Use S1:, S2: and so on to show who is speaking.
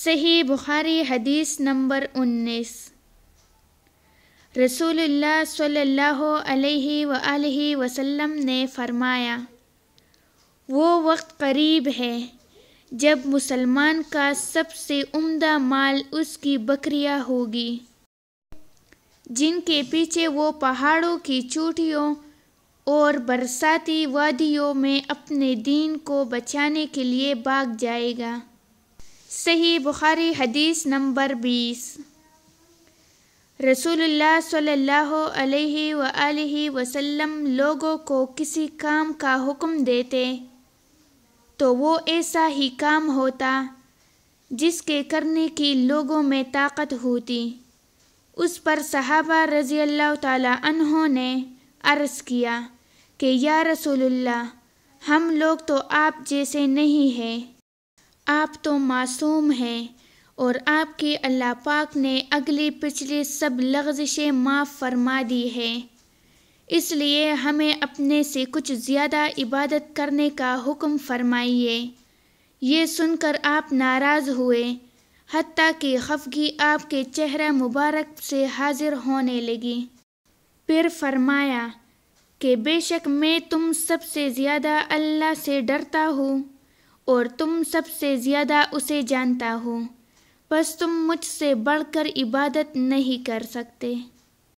S1: صحیح بخاری حدیث نمبر 19۔ رسول اللہ صلی اللہ علیہ وآلہ وسلم نے فرمایا، وہ وقت قریب ہے جب مسلمان کا سب سے عمدہ مال اس کی بکریاں ہوگی، جن کے پیچھے وہ پہاڑوں کی چوٹیوں اور برساتی وادیوں میں اپنے دین کو بچانے کے لیے بھاگ جائے گا۔ صحیح بخاری حدیث نمبر 20۔ رسول اللہ صلی اللہ علیہ وآلہ وسلم لوگوں کو کسی کام کا حکم دیتے تو وہ ایسا ہی کام ہوتا جس کے کرنے کی لوگوں میں طاقت ہوتی۔ اس پر صحابہ رضی اللہ تعالی عنہ نے عرض کیا کہ یا رسول اللہ، ہم لوگ تو آپ جیسے نہیں ہیں، آپ تو معصوم ہیں اور آپ کی اللہ پاک نے اگلی پچھلی سب لغزشیں معاف فرما دی ہے، اس لیے ہمیں اپنے سے کچھ زیادہ عبادت کرنے کا حکم فرمائیے۔ یہ سن کر آپ ناراض ہوئے، حتیٰ کہ خفگی آپ کے چہرہ مبارک سے حاضر ہونے لگی۔ پھر فرمایا کہ بے شک میں تم سب سے زیادہ اللہ سے ڈرتا ہوں اور تم سب سے زیادہ اسے جانتا ہوں، بس تم مجھ سے بڑھ کر عبادت نہیں کر سکتے۔